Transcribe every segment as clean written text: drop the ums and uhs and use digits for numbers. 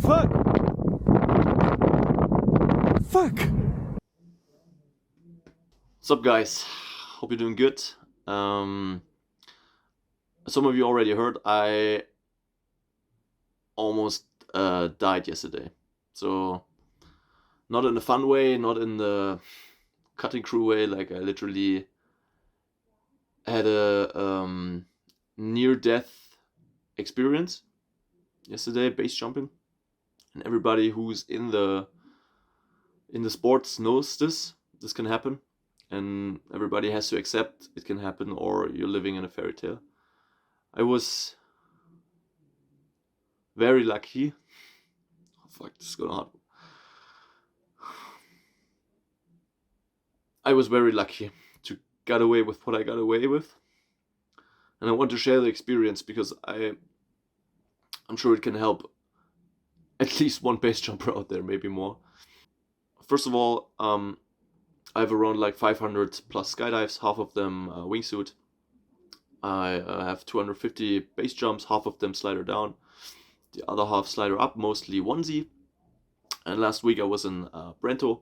fuck? Fuck! What's up, guys? Hope you're doing good. Some of you already heard I almost died yesterday. So not in a fun way, not in the cutting crew way. Like I literally had a near-death experience yesterday, base jumping, and everybody who's in the sports knows this. This can happen. And everybody has to accept it can happen, or you're living in a fairy tale. I was very lucky. Oh, fuck, this is gonna hard. I was very lucky to get away with what I got away with, and I want to share the experience because I'm sure it can help at least one base jumper out there, maybe more. First of all, I have around like 500 plus skydives, half of them wingsuit. I have 250 base jumps, half of them slider down, the other half slider up, mostly onesie. And last week I was in Brento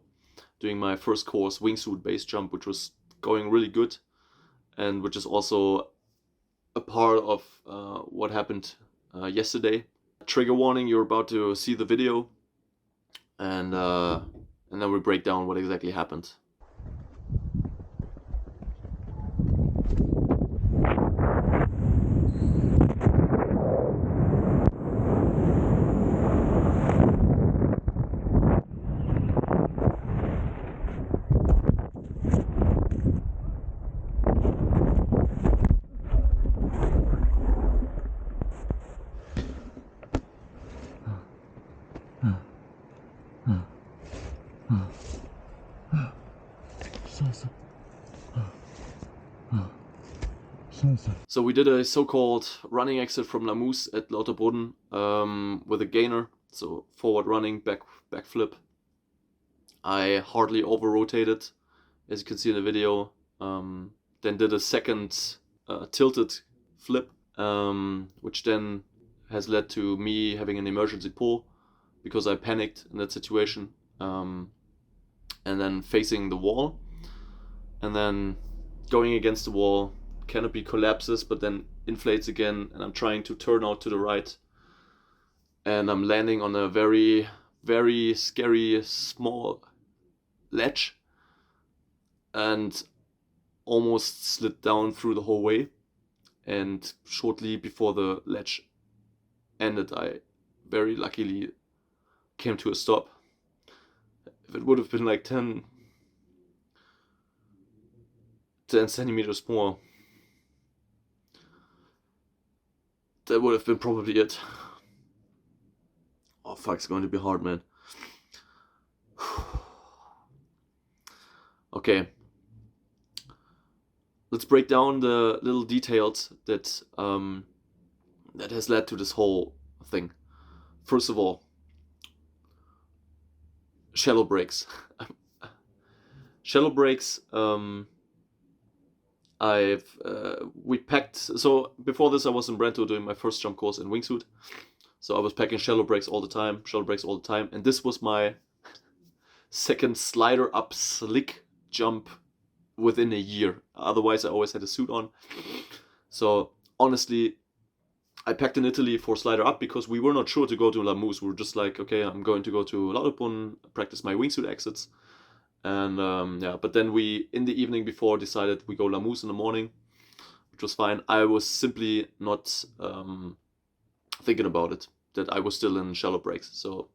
doing my first course wingsuit base jump, which was going really good, and which is also a part of what happened yesterday. Trigger warning, you're about to see the video, and then we break down what exactly happened. So we did a so-called running exit from La Mousse at Lauterbrunnen with a gainer, so forward running, back flip. I hardly over-rotated, as you can see in the video. Then did a second tilted flip, which then has led to me having an emergency pull because I panicked in that situation, and then facing the wall, and then going against the wall. Canopy collapses but then inflates again, and I'm trying to turn out to the right, and I'm landing on a very, very scary small ledge and almost slid down through the whole way. And shortly before the ledge ended, I very luckily came to a stop. If it would have been like 10 centimeters more, that would have been probably it. Oh fuck, it's going to be hard, man. Okay. Let's break down the little details that that has led to this whole thing. First of all, shallow breaks. Shallow breaks, we packed, so before this I was in Brento doing my first jump course in wingsuit, so I was packing shallow breaks all the time, and this was my second slider up slick jump within a year. Otherwise I always had a suit on. So honestly, I packed in Italy for slider up because we were not sure to go to La Mousse. We were just like, okay, I'm going to go to Lauterbrunnen, practice my wingsuit exits. And but then we, in the evening before, decided we go La Mousse in the morning, which was fine. I was simply not thinking about it, that I was still in shallow breaks. So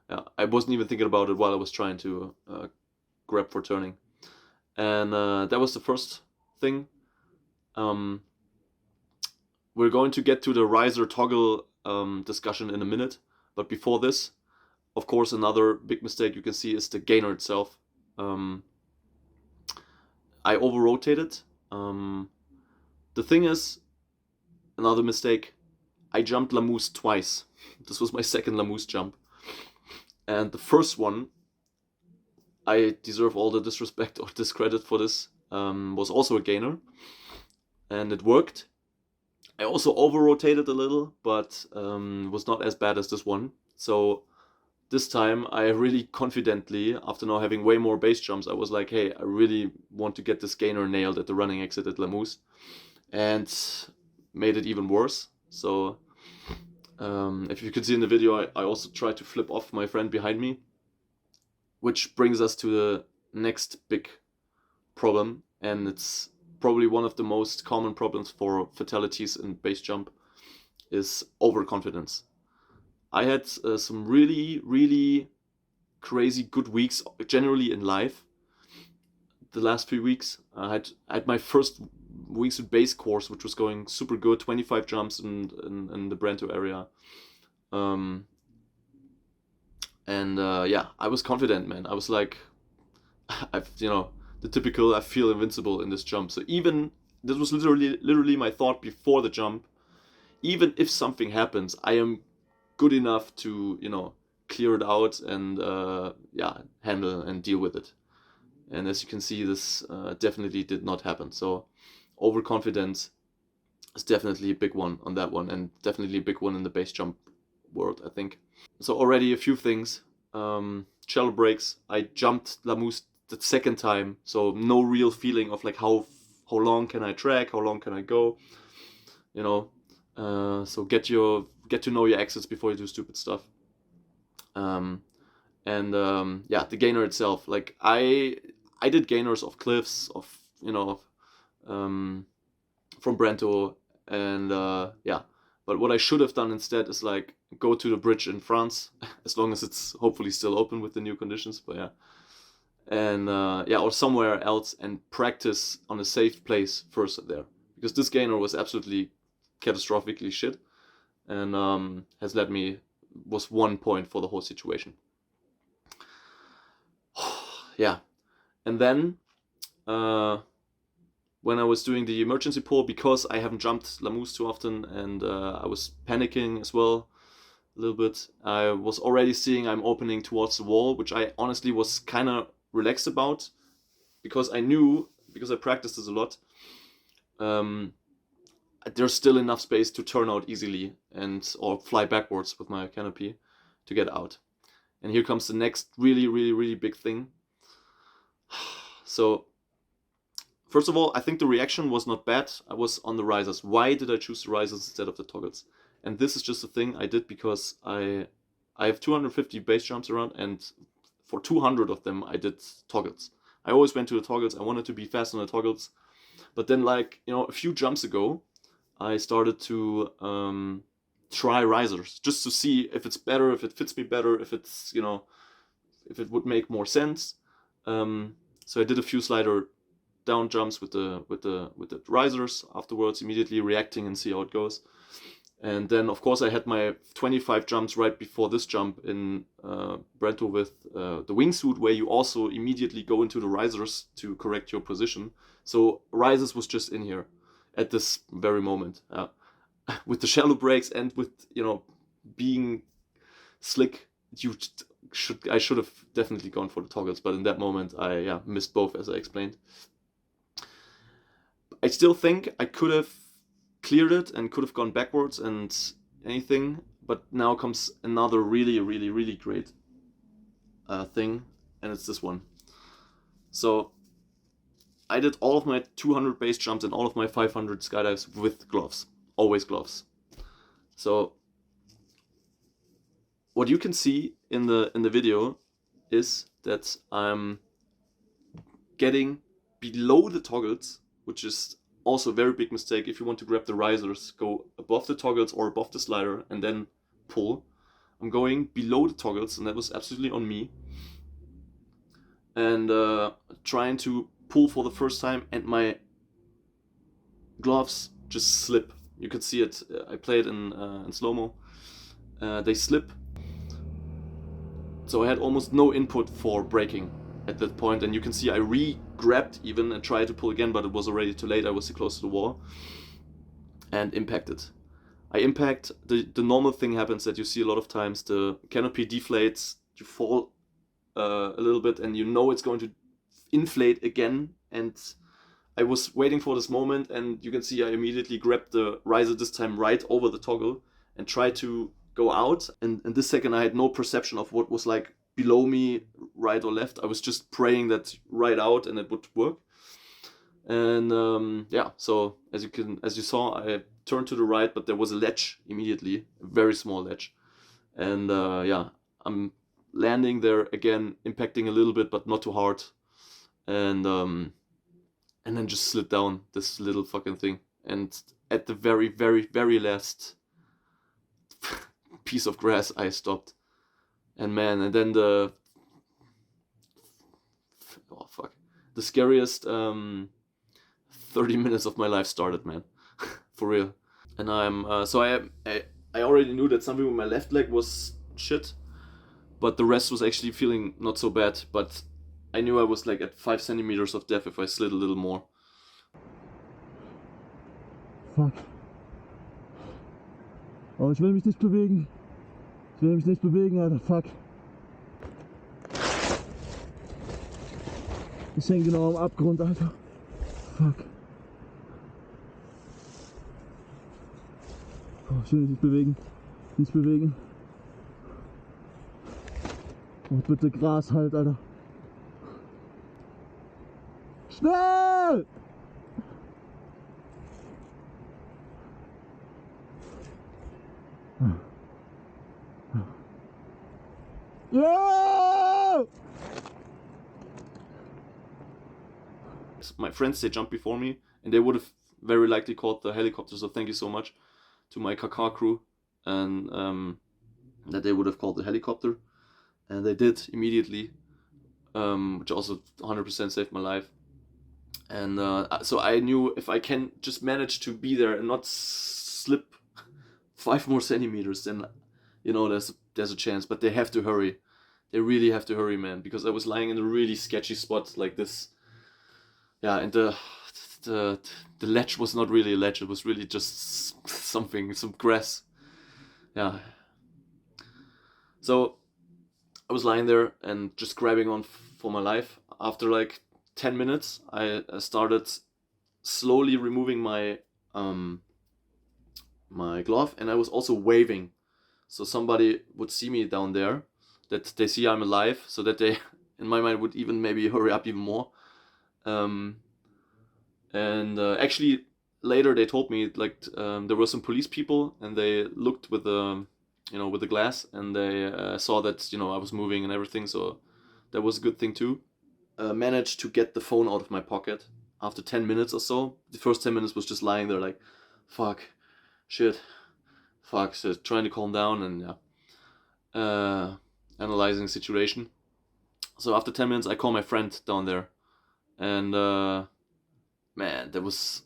yeah, I wasn't even thinking about it while I was trying to grab for turning. And that was the first thing. We're going to get to the riser toggle discussion in a minute. But before this, of course, another big mistake you can see is the gainer itself. I over-rotated. The thing is, another mistake, I jumped La Mousse twice. This was my second La Mousse jump. And the first one, I deserve all the disrespect or discredit for this, was also a gainer. And it worked. I also over-rotated a little, but was not as bad as this one. So this time I really confidently, after now having way more base jumps, I was like, hey, I really want to get this gainer nailed at the running exit at Lamous, and made it even worse. So if you could see in the video, I also tried to flip off my friend behind me, which brings us to the next big problem, and it's probably one of the most common problems for fatalities in base jump, is overconfidence. I had some really, really crazy good weeks generally in life. The last few weeks, I had my first weeks with base course, which was going super good, 25 jumps in the Brento area. Yeah, I was confident, man. I was like, the typical, I feel invincible in this jump. So even, this was literally my thought before the jump. Even if something happens, I am good enough to, clear it out and, handle and deal with it. And as you can see, this definitely did not happen. So overconfidence is definitely a big one on that one, and definitely a big one in the base jump world, I think. So already a few things. Shallow breaks. I jumped Lamous the second time, so no real feeling of like how long can I track, how long can I go, so get to know your exits before you do stupid stuff. The gainer itself, like I did gainers of cliffs, of from Brento, and but what I should have done instead is like go to the bridge in France, as long as it's hopefully still open with the new conditions. But yeah, and or somewhere else, and practice on a safe place first there, because this gainer was absolutely catastrophically shit, and was 1 point for the whole situation. Yeah, and then when I was doing the emergency pull, because I haven't jumped Lamous too often, and I was panicking as well a little bit, I was already seeing I'm opening towards the wall, which I honestly was kind of relaxed about, because I knew, because I practiced this a lot, there's still enough space to turn out easily or fly backwards with my canopy to get out. And here comes the next really, really, really big thing. So first of all, I think the reaction was not bad. I was on the risers. Why did I choose the risers instead of the toggles? And this is just a thing I did because I have 250 base jumps around, and for 200 of them I did toggles. I always went to the toggles. I wanted to be fast on the toggles. But then, like, a few jumps ago, I started to try risers just to see if it's better, if it fits me better, if it's, if it would make more sense. So I did a few slider down jumps with the risers afterwards, immediately reacting and see how it goes. And then, of course, I had my 25 jumps right before this jump in Brento with the wingsuit, where you also immediately go into the risers to correct your position. So risers was just in here at this very moment. With the shallow breaks and with, being slick, I should have definitely gone for the toggles, but in that moment I missed both, as I explained. I still think I could have cleared it and could have gone backwards and anything, but now comes another really, really, really great thing, and it's this one. So I did all of my 200 base jumps and all of my 500 skydives with gloves, always gloves. So what you can see in the video is that I'm getting below the toggles, which is also a very big mistake. If you want to grab the risers, go above the toggles or above the slider and then pull. I'm going below the toggles, and that was absolutely on me. And trying to pull for the first time, and my gloves just slip. You could see it. I play it in slow-mo. They slip. So I had almost no input for braking at that point, and you can see I re-grabbed even and tried to pull again, but it was already too late. I was too close to the wall and impacted. I impact, the normal thing happens that you see a lot of times. The canopy deflates, you fall a little bit, and it's going to inflate again. And I was waiting for this moment, and you can see I immediately grabbed the riser, this time right over the toggle, and tried to go out, and in this second I had no perception of what was like below me, right or left. I was just praying that right out and it would work. And yeah, so as you saw, I turned to the right, but there was a ledge immediately, a very small ledge. And yeah, I'm landing there again, impacting a little bit, but not too hard. And then just slid down this little fucking thing. And at the very, very, very last piece of grass, I stopped. And man, and then the scariest 30 minutes of my life started, man. For real. And I already knew that something with my left leg was shit, but the rest was actually feeling not so bad. But I knew I was like at 5 centimeters of death if I slid a little more. Fuck. Oh, ich will mich nicht bewegen. Ich will mich nicht bewegen, Alter. Fuck. Ich hänge genau am Abgrund, Alter. Fuck. Oh, ich will mich nicht bewegen. Nicht bewegen. Oh, bitte Gras halt, Alter. Schnell! Yeah! My friends, they jumped before me, and they would have very likely called the helicopter, so thank you so much to my car crew, and that they would have called the helicopter, and they did immediately, which also 100% saved my life. And so I knew if I can just manage to be there and not slip 5 more centimeters, then, you know, there's a chance. But they have to hurry. They really have to hurry, man, because I was lying in a really sketchy spot like this. Yeah, and the ledge was not really a ledge. It was really just some grass. Yeah. So I was lying there and just grabbing on for my life. After like 10 minutes, I started slowly removing my my glove, and I was also waving, so somebody would see me down there, that they see I'm alive, so that they, in my mind, would even maybe hurry up even more. Actually, later they told me like there were some police people, and they looked with the with the glass, and they saw that I was moving and everything, so that was a good thing too. Managed to get the phone out of my pocket after 10 minutes or so. The first 10 minutes was just lying there like, fuck, shit, fuck, so trying to calm down and analyzing the situation. So after 10 minutes I call my friend down there, and man, that was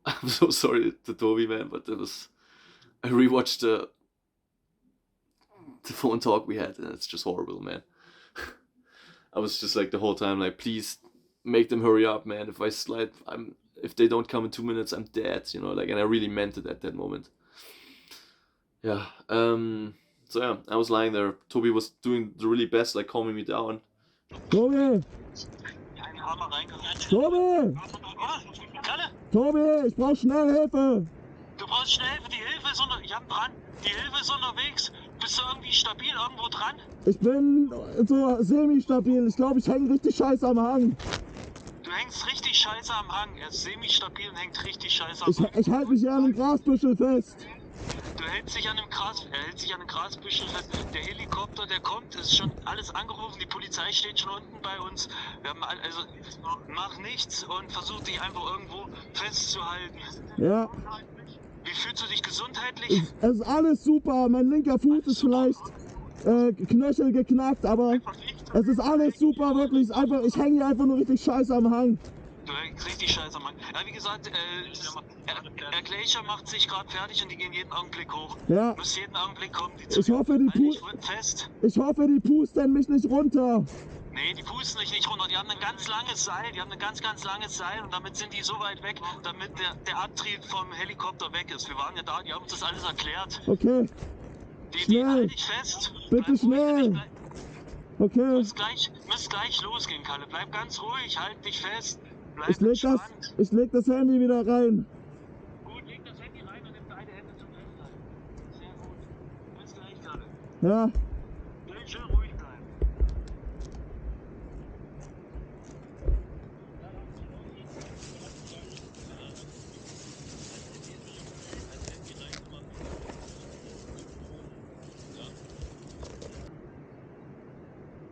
I'm so sorry to Toby, man, but I rewatched the phone talk we had, and it's just horrible, man. I was just like the whole time like, please make them hurry up, man. If I slide, if they don't come in 2 minutes, I'm dead, like, and I really meant it at that moment. Yeah. So yeah, I was lying there. Toby was doing the really best, like calming me down. Tobi! Tobi! Kalle! Tobi, ich brauch schnell Hilfe! Du brauchst schnell Hilfe, die Hilfe ist ich hab einen Brand, die Hilfe ist unterwegs. Bist du irgendwie stabil irgendwo dran? Ich bin so semi-stabil. Ich glaube, ich hänge richtig scheiße am Hang. Du hängst richtig scheiße am Hang. Er ist semi-stabil und hängt richtig scheiße am Hang. Ich halte mich hier an einem Grasbüschel fest. Du hältst dich an dem Grasbüschel fest. Der Helikopter, der kommt, ist schon alles angerufen. Die Polizei steht schon unten bei uns. Wir haben mach nichts und versuch dich einfach irgendwo festzuhalten. Ja. Wie fühlst du dich gesundheitlich? Es ist alles super. Mein linker Fuß ist vielleicht Knöchel geknackt, aber es ist alles super, wirklich. Ich hänge hier einfach nur richtig scheiße am Hang. Du hängst richtig scheiße am Hang. Ja, wie gesagt, der Glacier macht sich gerade fertig und die gehen jeden Augenblick hoch. Ja. Du musst jeden Augenblick kommen. Ich hoffe, die pusten mich nicht runter. Nee, die pusten dich nicht runter. Die haben ein ganz langes Seil. Ganz langes Seil, und damit sind die so weit weg, damit der Abtrieb vom Helikopter weg ist. Wir waren ja da, die haben uns das alles erklärt. Okay. Die halten dich fest. Bitte schnell. Okay. Müsst gleich losgehen, Kalle. Bleib ganz ruhig, halt dich fest. Bleib ich leg das Handy wieder rein. Gut, leg das Handy rein und nimm beide Hände zum Festhalten. Sehr gut. Ja. Schön ruhig bleiben.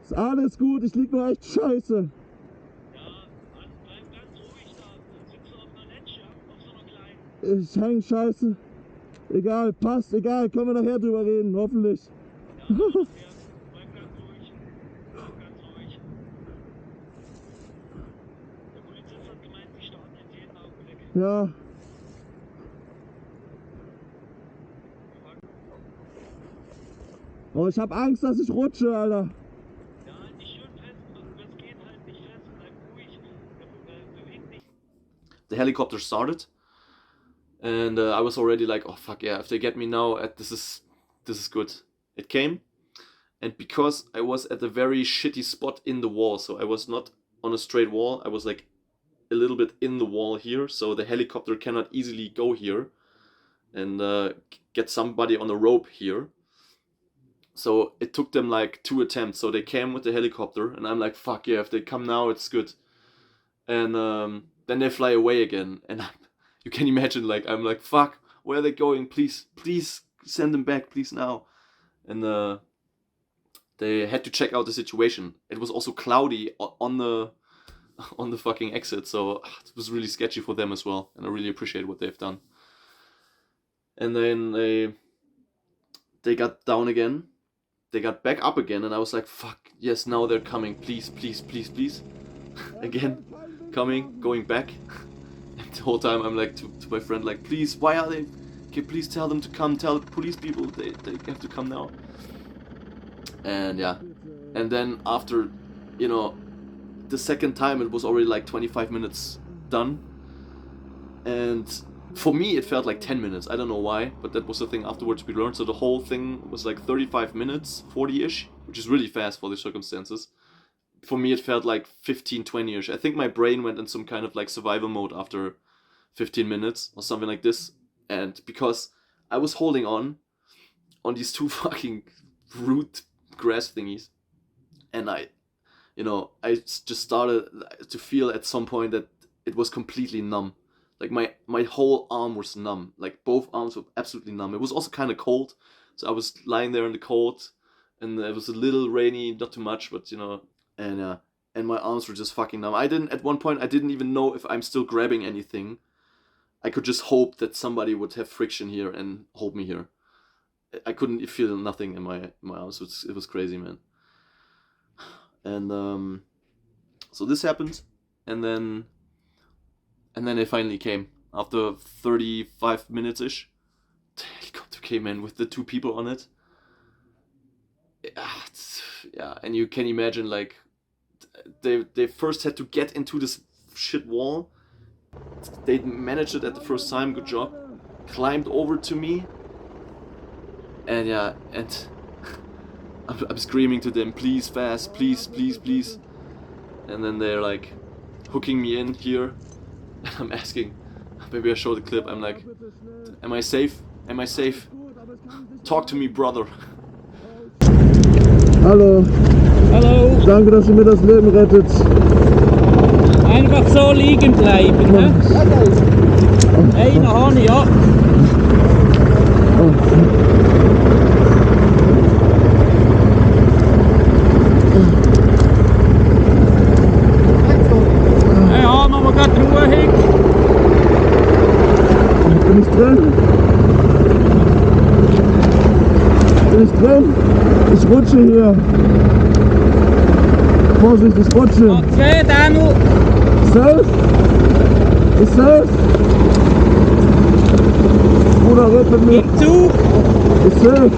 Ist alles gut, ich lieg nur echt scheiße. Ja, bleib ganz ruhig da. Sitzt du auf einer Ledge, auf so einer kleinen. Ich häng scheiße. Egal, passt, egal, können wir nachher drüber reden, hoffentlich. Ja, bleib ganz ruhig. Bleib ganz ruhig. Der Polizist hat gemeint, sie starten jetzt jeden Augenblick. Ja. Oh, ich hab Angst, dass ich rutsche, Alter. Ja, nicht schön festdrücken, das geht halt nicht fest, bleib ruhig. Beweg dich. The helicopter started, and I was already like, oh fuck yeah, if they get me now, this is good. It came, and because I was at a very shitty spot in the wall, so I was not on a straight wall, I was like a little bit in the wall here, so the helicopter cannot easily go here and get somebody on a rope here. So it took them like 2 attempts. So they came with the helicopter, and I'm like, fuck yeah, if they come now, it's good. And then they fly away again, and you can imagine, like, I'm like, fuck, where are they going? Please send them back, please now. And they had to check out the situation. It was also cloudy on the fucking exit, so it was really sketchy for them as well. And I really appreciate what they've done. And then they got down again. They got back up again, and I was like, fuck, yes, now they're coming, please. Again, coming, going back. And the whole time I'm like to my friend, like, please, why are they? Okay, please tell them to come, tell the police people they have to come now. And yeah, and then after, you know, the second time it was already like 25 minutes done. And for me, it felt like 10 minutes. I don't know why, but that was the thing afterwards we learned. So the whole thing was like 35 minutes, 40-ish, which is really fast for the circumstances. For me, it felt like 15, 20-ish. I think my brain went in some kind of like survival mode after 15 minutes or something like this. And because I was holding on these 2 fucking root grass thingies, and I just started to feel at some point that it was completely numb. Like my whole arm was numb. Like both arms were absolutely numb. It was also kind of cold, so I was lying there in the cold, and it was a little rainy, not too much, but you know, and my arms were just fucking numb. At one point I didn't even know if I'm still grabbing anything. I could just hope that somebody would have friction here and hold me here. I couldn't feel nothing in my arms. It was crazy, man. And so this happened, and then they finally came after 35 minutes ish. The helicopter came in with the 2 people on it. Yeah, and you can imagine, like, they first had to get into this shit wall. They managed it at the first time, good job. Climbed over to me, and yeah, and I'm screaming to them, please, fast, please. And then they're like hooking me in here. I'm asking, maybe I show the clip, I'm like, am I safe? Talk to me, brother. Hallo. Hallo, Danke, dass ihr mir das Leben rettet. einfach so liegen bleiben, ne? Einer habe ich, ja. Ja, machen wir gerade Ruhe hin. Bin ich drin? Ich rutsche hier. Vorsicht, ich rutsche. Okay, Daniel. Safe? Ist safe? Bruder, red mit mir. Gib zu. Ist safe?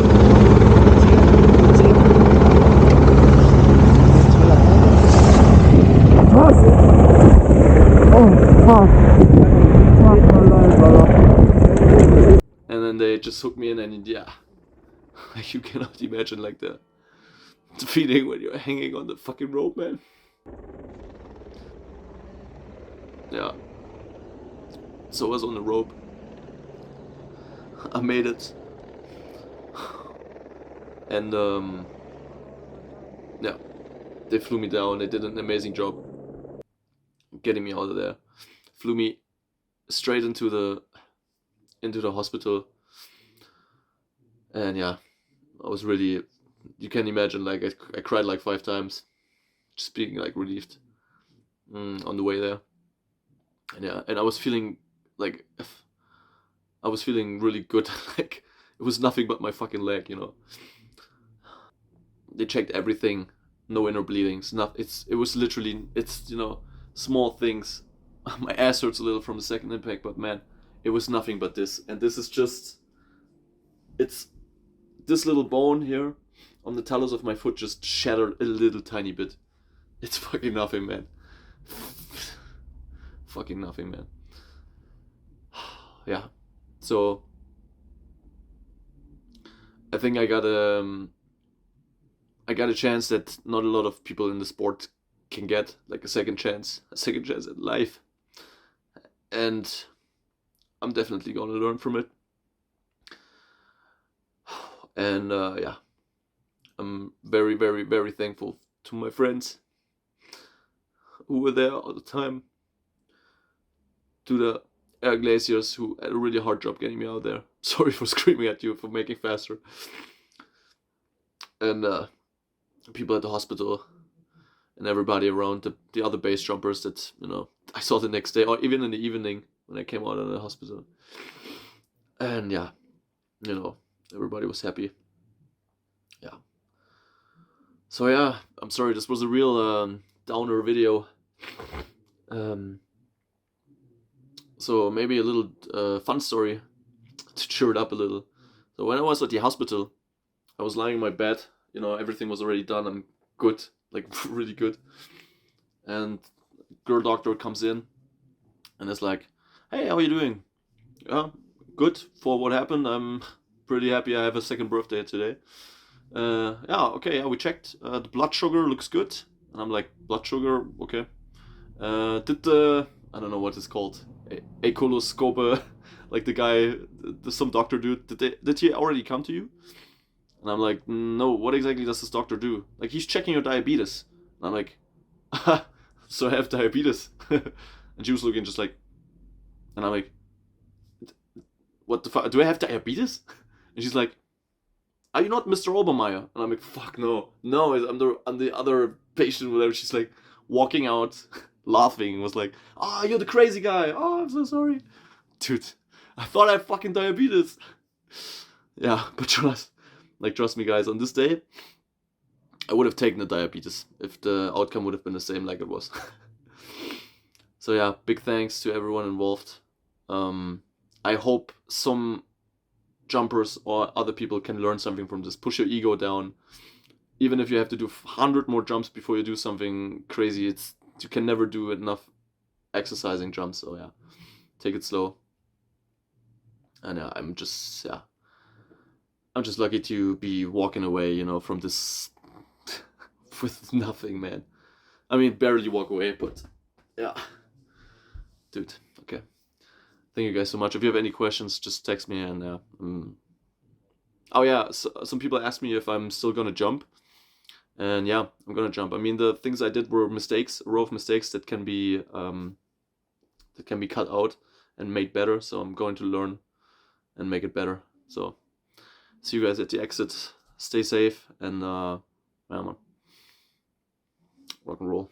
Was? Oh, fuck. Fuck my life, Alter. And then they just hooked me in, and yeah, like you cannot imagine like the feeling when you're hanging on the fucking rope, man. Yeah. So I was on the rope. I made it. And yeah, they flew me down. They did an amazing job getting me out of there. Flew me straight into the hospital. And yeah, I was really, you can imagine, like I cried like 5 times, just being like relieved on the way there. And yeah, and I was feeling really good. Like it was nothing but my fucking leg, you know. They checked everything, no inner bleedings, it was literally, you know, small things. My ass hurts a little from the second impact, but man, it was nothing but this. And this is just, it's this little bone here on the talus of my foot just shattered a little tiny bit. It's fucking nothing, man. Fucking nothing, man. Yeah. So I think I got a chance that not a lot of people in the sport can get, like a second chance at life. And I'm definitely gonna learn from it. And yeah, I'm very, very, very thankful to my friends who were there all the time, to the air glaciers who had a really hard job getting me out there. Sorry for screaming at you for making faster. And people at the hospital and everybody around, the other base jumpers that, you know, I saw the next day or even in the evening when I came out of the hospital. And yeah, you know, everybody was happy. Yeah. So yeah, I'm sorry, this was a real downer video. So maybe a little fun story to cheer it up a little. So when I was at the hospital, I was lying in my bed, you know, everything was already done, I'm good, like really good. And girl doctor comes in and is like, hey, how are you doing? Yeah, good for what happened. I'm pretty happy I have a second birthday today. Yeah, okay, yeah, we checked. The blood sugar looks good. And I'm like, blood sugar, okay. Did the, I don't know what it's called, acoloscope, like the guy, some doctor dude, did he already come to you? And I'm like, no, what exactly does this doctor do? Like, he's checking your diabetes. And I'm like, so I have diabetes. And she was looking just like, and I'm like, what the fuck, do I have diabetes? And she's like, are you not Mr. Obermeyer? And I'm like, fuck no, I'm the other patient, whatever. She's like walking out, laughing, was like, oh, you're the crazy guy. Oh, I'm so sorry. Dude, I thought I had fucking diabetes. Yeah, but trust me guys, on this day, I would have taken the diabetes if the outcome would have been the same like it was. So yeah, big thanks to everyone involved. I hope some jumpers or other people can learn something from this. Push your ego down. Even if you have to do 100 more jumps before you do something crazy, you can never do enough exercising jumps. So yeah, take it slow. And yeah, I'm just lucky to be walking away, you know, from this with nothing, man. I mean, barely walk away, but yeah. Dude, okay. Thank you guys so much. If you have any questions, just text me. And oh yeah, so, some people asked me if I'm still gonna jump. And yeah, I'm gonna jump. I mean, the things I did were mistakes, a row of mistakes that can be cut out and made better. So I'm going to learn and make it better. So see you guys at the exit. Stay safe and yeah, man, rock and roll.